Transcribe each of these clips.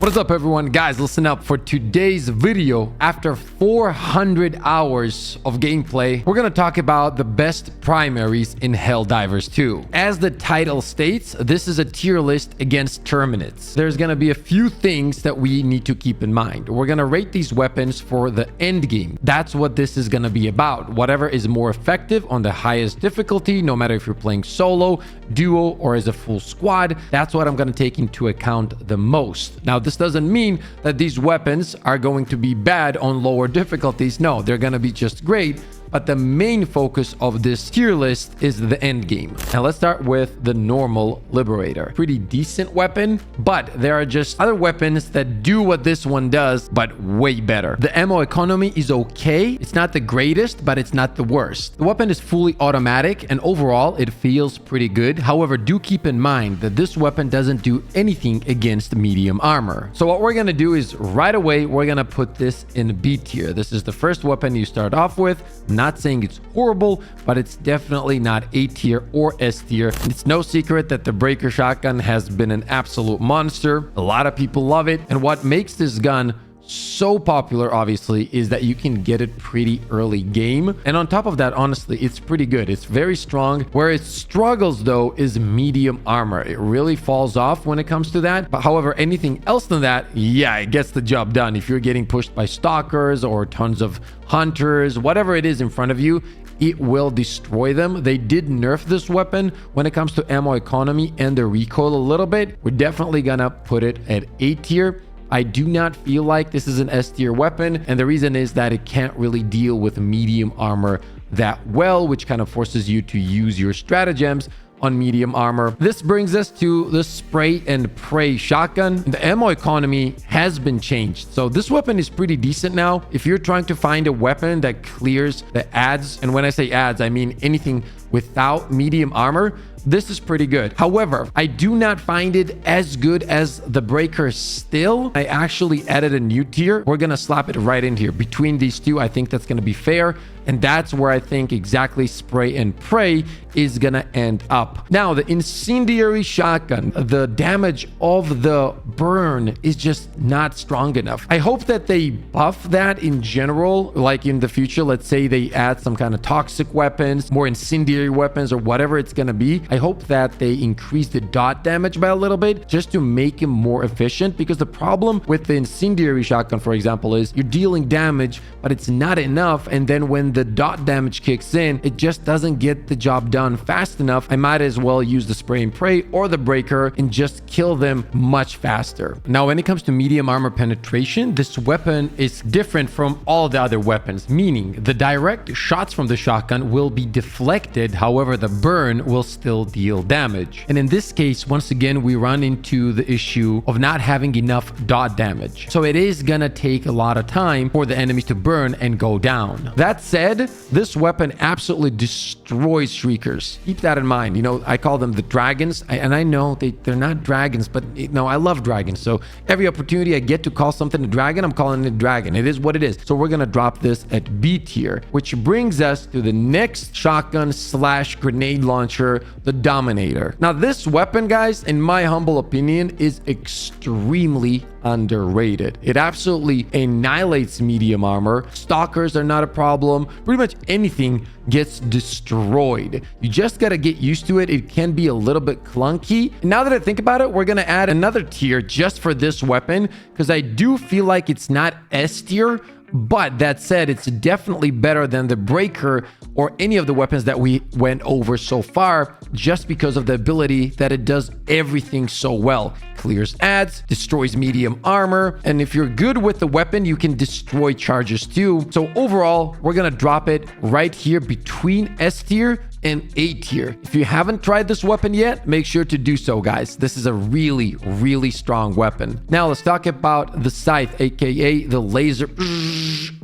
What is up, everyone? Guys, listen up. For today's video, after 400 hours of gameplay, we're gonna talk about the best primaries in Helldivers 2. As the title states, this is a tier list against Terminids. There's gonna be a few things that we need to keep in mind. We're gonna rate these weapons for the end game. That's what this is gonna be about. Whatever is more effective on the highest difficulty, no matter if you're playing solo, duo, or as a full squad, that's what I'm gonna take into account the most. Now, this doesn't mean that these weapons are going to be bad on lower difficulties. No, they're going to be just great. But the main focus of this tier list is the end game. Now let's start with the normal Liberator. Pretty decent weapon, but there are just other weapons that do what this one does, but way better. The ammo economy is okay. It's not the greatest, but it's not the worst. The weapon is fully automatic, and overall it feels pretty good. However, do keep in mind that this weapon doesn't do anything against medium armor. So what we're gonna do is right away, we're gonna put this in B tier. This is the first weapon you start off with. Not saying it's horrible, but it's definitely not A tier or S tier. It's no secret that the breaker shotgun has been an absolute monster. A lot of people love it, and what makes this gun so popular, obviously, is that you can get it pretty early game. And on top of that, honestly, it's pretty good. It's very strong. Where it struggles, though, is medium armor. It really falls off when it comes to that. But however, anything else than that, yeah, it gets the job done. If you're getting pushed by stalkers or tons of hunters, whatever it is in front of you, it will destroy them. They did nerf this weapon when it comes to ammo economy and the recoil a little bit. We're definitely gonna put it at A tier. I do not feel like this is an S tier weapon, and the reason is that it can't really deal with medium armor that well, which kind of forces you to use your stratagems on medium armor. This brings us to the spray and pray shotgun. The ammo economy has been changed, so this weapon is pretty decent now. If you're trying to find a weapon that clears the ads, and when I say ads, I mean anything without medium armor, this is pretty good. However, I do not find it as good as the breaker still. I actually added a new tier. We're gonna slap it right in here. Between these two, I think that's gonna be fair. And that's where I think exactly spray and pray is gonna end up. Now, the incendiary shotgun, the damage of the burn is just not strong enough. I hope that they buff that in general, like in the future. Let's say they add some kind of toxic weapons, more incendiary weapons, or whatever it's gonna be. I hope that they increase the dot damage by a little bit just to make him more efficient, because the problem with the incendiary shotgun, for example, is you're dealing damage, but it's not enough. And then when the dot damage kicks in, it just doesn't get the job done fast enough. I might as well use the spray and pray or the breaker and just kill them much faster. Now, when it comes to medium armor penetration, this weapon is different from all the other weapons, meaning the direct shots from the shotgun will be deflected. However, the burn will still deal damage. And in this case, once again, we run into the issue of not having enough dot damage. So it is gonna take a lot of time for the enemies to burn and go down. That said, this weapon absolutely destroys shriekers. Keep that in mind. You know, I call them the dragons, and I know they're not dragons, but I love dragons. So every opportunity I get to call something a dragon, I'm calling it a dragon. It is what it is. So we're gonna drop this at B tier, which brings us to the next shotgun slash grenade launcher, the Dominator. Now, this weapon, guys, in my humble opinion, is extremely underrated. It absolutely annihilates medium armor. Stalkers are not a problem. Pretty much anything gets destroyed. You just got to get used to it. It can be a little bit clunky. And now that I think about it, we're going to add another tier just for this weapon, because I do feel like it's not S tier. But that said, it's definitely better than the breaker or any of the weapons that we went over so far, just because of the ability that it does everything so well. Clears ads, destroys medium armor, and if you're good with the weapon, you can destroy charges too. So overall, we're gonna drop it right here between S tier and A tier. If you haven't tried this weapon yet, make sure to do so, guys. This is a really, really strong weapon. Now let's talk about the scythe, aka the laser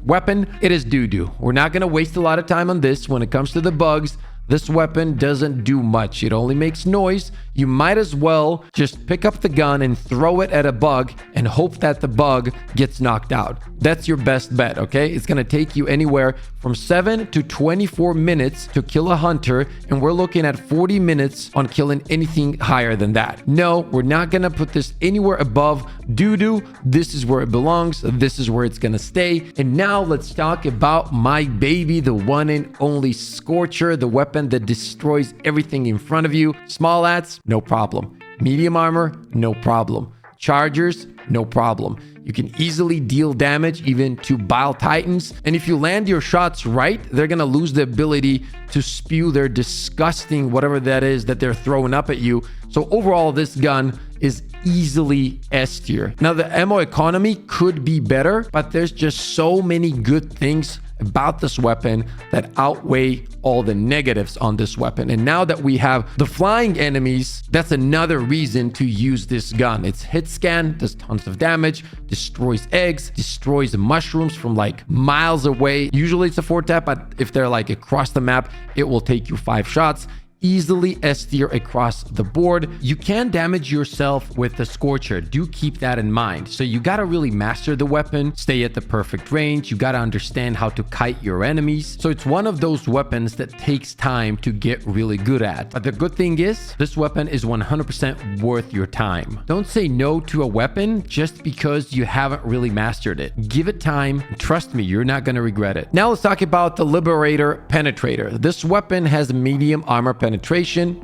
weapon. It is doo-doo. We're not gonna waste a lot of time on this. When it comes to the bugs, this weapon doesn't do much. It only makes noise. You might as well just pick up the gun and throw it at a bug and hope that the bug gets knocked out. That's your best bet, okay? It's gonna take you anywhere from 7 to 24 minutes to kill a hunter, and we're looking at 40 minutes on killing anything higher than that. No, we're not gonna put this anywhere above doo-doo. This is where it belongs. This is where it's gonna stay. And now let's talk about my baby, the one and only Scorcher, the weapon that destroys everything in front of you. Small ats, no problem. Medium armor, no problem. Chargers, no problem. You can easily deal damage even to Bile Titans. And if you land your shots right, they're going to lose the ability to spew their disgusting whatever that is that they're throwing up at you. So overall, this gun is easily S tier. Now, the ammo economy could be better, but there's just so many good things about this weapon that outweigh all the negatives on this weapon. And now that we have the flying enemies, that's another reason to use this gun. It's hit scan, does tons of damage, destroys eggs, destroys mushrooms from like miles away. Usually it's a 4-tap, but if they're like across the map, it will take you 5 shots. Easily S tier across the board. You can damage yourself with the Scorcher. Do keep that in mind. So you got to really master the weapon, stay at the perfect range. You got to understand how to kite your enemies. So it's one of those weapons that takes time to get really good at. But the good thing is this weapon is 100% worth your time. Don't say no to a weapon just because you haven't really mastered it. Give it time. Trust me, you're not going to regret it. Now let's talk about the Liberator Penetrator. This weapon has medium armor penetration.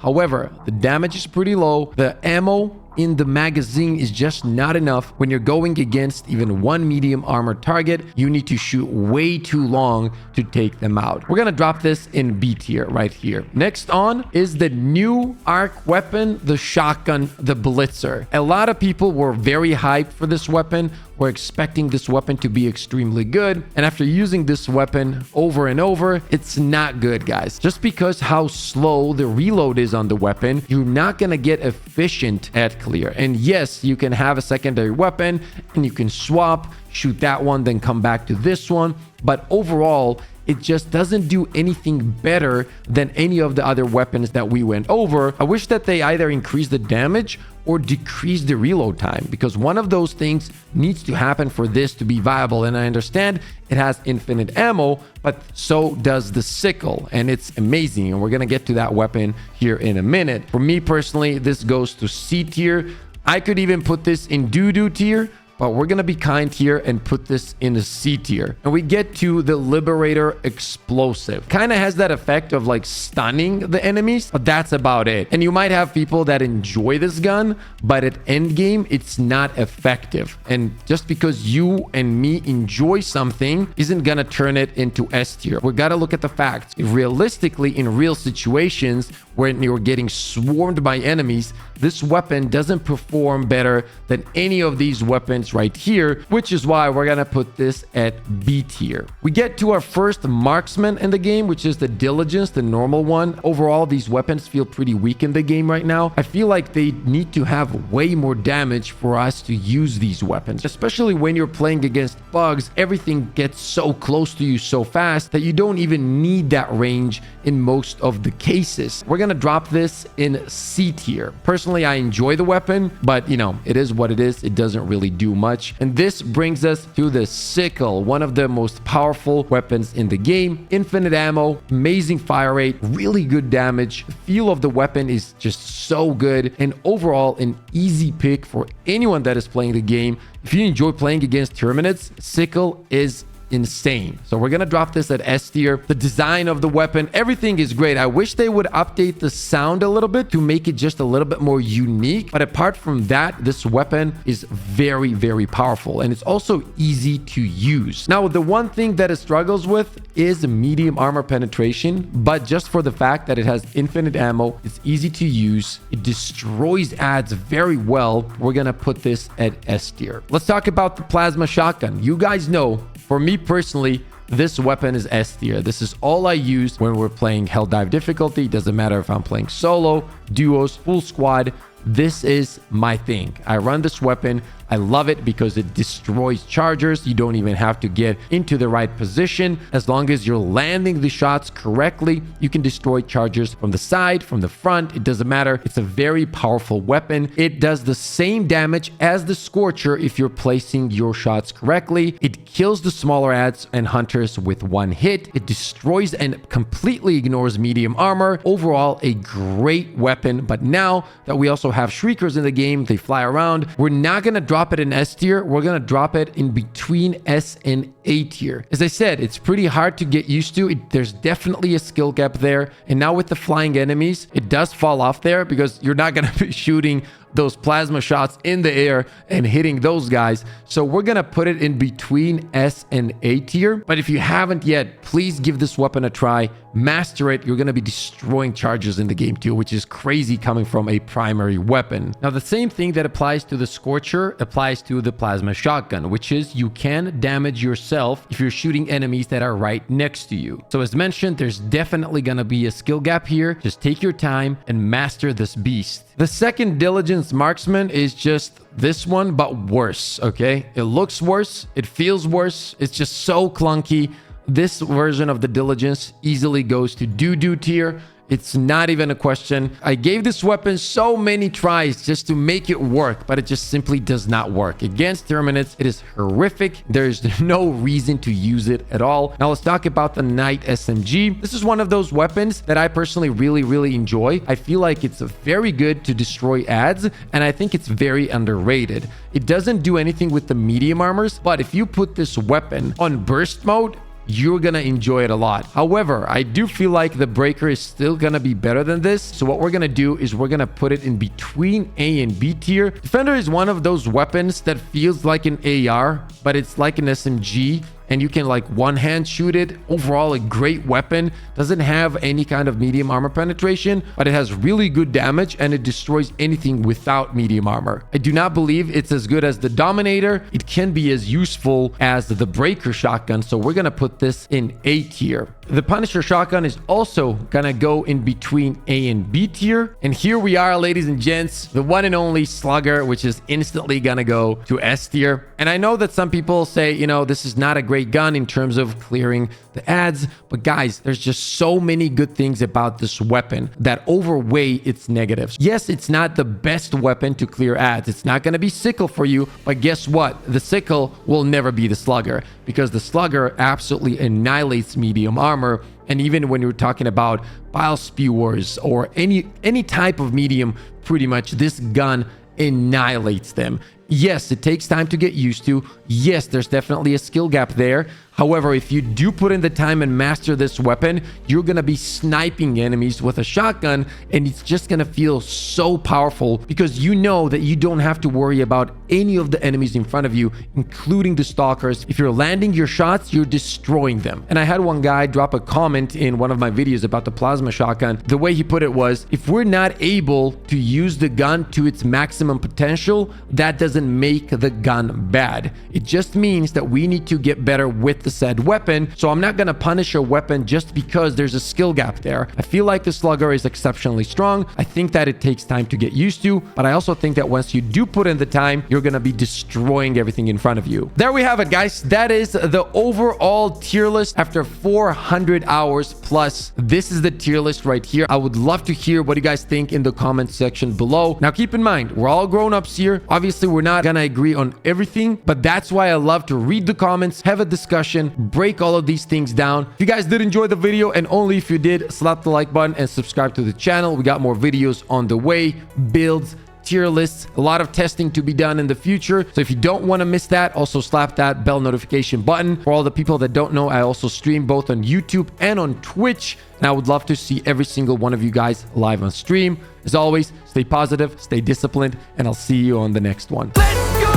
However, the damage is pretty low. The ammo in the magazine is just not enough. When you're going against even one medium armor target, you need to shoot way too long to take them out. We're gonna drop this in B tier right here. Next on is the new arc weapon, the shotgun, the Blitzer. A lot of people were very hyped for this weapon. We're expecting this weapon to be extremely good. And after using this weapon over and over, it's not good, guys. Just because how slow the reload is on the weapon, you're not gonna get efficient at clear. And yes, you can have a secondary weapon and you can swap, shoot that one, then come back to this one. But overall, it just doesn't do anything better than any of the other weapons that we went over. I wish that they either increase the damage or decrease the reload time, because one of those things needs to happen for this to be viable. And I understand it has infinite ammo, but so does the sickle, and it's amazing. And we're gonna get to that weapon here in a minute. For me personally, this goes to C tier. I could even put this in doo-doo tier, but we're gonna be kind here and put this in the C tier. And we get to the Liberator Explosive. Kind of has that effect of like stunning the enemies, but that's about it. And you might have people that enjoy this gun, but at endgame, it's not effective. And just because you and me enjoy something isn't gonna turn it into S tier. We gotta look at the facts. Realistically, in real situations when you're getting swarmed by enemies, this weapon doesn't perform better than any of these weapons right here, which is why we're gonna put this at B tier. We get to our first marksman in the game, which is the Diligence, the normal one. Overall, these weapons feel pretty weak in the game right now. I feel like they need to have way more damage for us to use these weapons, especially when you're playing against bugs. Everything gets so close to you so fast that you don't even need that range in most of the cases. We're gonna drop this in C tier. Personally, I enjoy the weapon, but you know, it is what it is. It doesn't really do much. And this brings us to the sickle, one of the most powerful weapons in the game. Infinite ammo, amazing fire rate, really good damage. The feel of the weapon is just so good, and overall an easy pick for anyone that is playing the game. If you enjoy playing against Terminids, sickle is insane. So we're gonna drop this at S tier. The design of the weapon, everything is great. I wish they would update the sound a little bit to make it just a little bit more unique. But apart from that, this weapon is very, very powerful, and it's also easy to use. Now, the one thing that it struggles with is medium armor penetration, but just for the fact that it has infinite ammo, it's easy to use, it destroys ads very well, we're gonna put this at S tier. Let's talk about the plasma shotgun. You guys know, for me personally, this weapon is S tier. This is all I use when we're playing Helldive difficulty. Doesn't matter if I'm playing solo, duos, full squad. This is my thing. I run this weapon. I love it because it destroys chargers. You don't even have to get into the right position. As long as you're landing the shots correctly, you can destroy chargers from the side, from the front. It doesn't matter. It's a very powerful weapon. It does the same damage as the Scorcher if you're placing your shots correctly. It kills the smaller ads and hunters with one hit. It destroys and completely ignores medium armor. Overall, a great weapon. But now that we also have Shriekers in the game, they fly around. We're not going to drop it in S tier. We're going to drop it in between S and A tier. As I said, it's pretty hard to get used to. There's definitely a skill gap there. And now with the flying enemies, it does fall off there because you're not going to be shooting those plasma shots in the air and hitting those guys. So we're gonna put it in between S and A tier. But if you haven't yet, please give this weapon a try. Master it. You're gonna be destroying charges in the game too, which is crazy coming from a primary weapon. Now, the same thing that applies to the Scorcher applies to the plasma shotgun, which is you can damage yourself if you're shooting enemies that are right next to you. So as mentioned, there's definitely gonna be a skill gap here. Just take your time and master this beast. The second Diligence Marksman is just this one, but worse, okay? It looks worse. It feels worse. It's just so clunky. This version of the Diligence easily goes to doo-doo tier. It's not even a question. I gave this weapon so many tries just to make it work, but it just simply does not work. Against Terminids, it is horrific. There's no reason to use it at all. Now let's talk about the Knight SMG. This is one of those weapons that I personally really enjoy. I feel like it's very good to destroy ads, and I think it's very underrated. It doesn't do anything with the medium armors, but if you put this weapon on burst mode, you're gonna enjoy it a lot. However, I do feel like the Breaker is still gonna be better than this. So what we're gonna do is we're gonna put it in between A and B tier. Defender is one of those weapons that feels like an AR, but it's like an SMG. And you can like one-hand shoot it. Overall, a great weapon. Doesn't have any kind of medium armor penetration, but it has really good damage and it destroys anything without medium armor. I do not believe it's as good as the Dominator. It can be as useful as the Breaker shotgun, so we're gonna put this in A tier. The Punisher shotgun is also gonna go in between A and B tier. And here we are, ladies and gents, the one and only Slugger, which is instantly gonna go to S tier. And I know that some people say, you know, this is not a great gun in terms of clearing the ads, but guys, there's just so many good things about this weapon that overweigh its negatives. Yes, it's not the best weapon to clear ads. It's not going to be sickle for you, but guess what? The sickle will never be the Slugger because the Slugger absolutely annihilates medium armor. And even when you're talking about bile spewers or any type of medium, pretty much this gun annihilates them. Yes, it takes time to get used to. Yes, there's definitely a skill gap there. However, if you do put in the time and master this weapon, you're going to be sniping enemies with a shotgun, and it's just going to feel so powerful because you know that you don't have to worry about any of the enemies in front of you, including the stalkers. If you're landing your shots, you're destroying them. And I had one guy drop a comment in one of my videos about the plasma shotgun. The way he put it was, if we're not able to use the gun to its maximum potential, that doesn't make the gun bad. It just means that we need to get better with the said weapon. So I'm not going to punish a weapon just because there's a skill gap there. I feel like the Slugger is exceptionally strong. I think that it takes time to get used to, but I also think that once you do put in the time, you're going to be destroying everything in front of you. There we have it, guys. That is the overall tier list after 400 hours plus. This is the tier list right here. I would love to hear what you guys think in the comment section below. Now, keep in mind, we're all grown-ups here. Obviously, we're not going to agree on everything, but that's why I love to read the comments, have a discussion, break all of these things down. If you guys did enjoy the video, and only if you did, slap the like button and subscribe to the channel. We got more videos on the way, builds, tier lists, a lot of testing to be done in the future. So if you don't want to miss that, also slap that bell notification button. For all the people that don't know, I also stream both on YouTube and on Twitch, and I would love to see every single one of you guys live on stream. As always, stay positive, stay disciplined, and I'll see you on the next one. Let's go!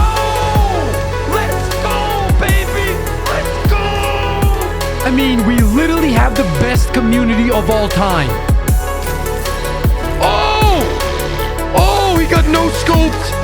Let's go, baby! Let's go! I mean, we literally have the best community of all time. Oh! Oh, he got no scoped!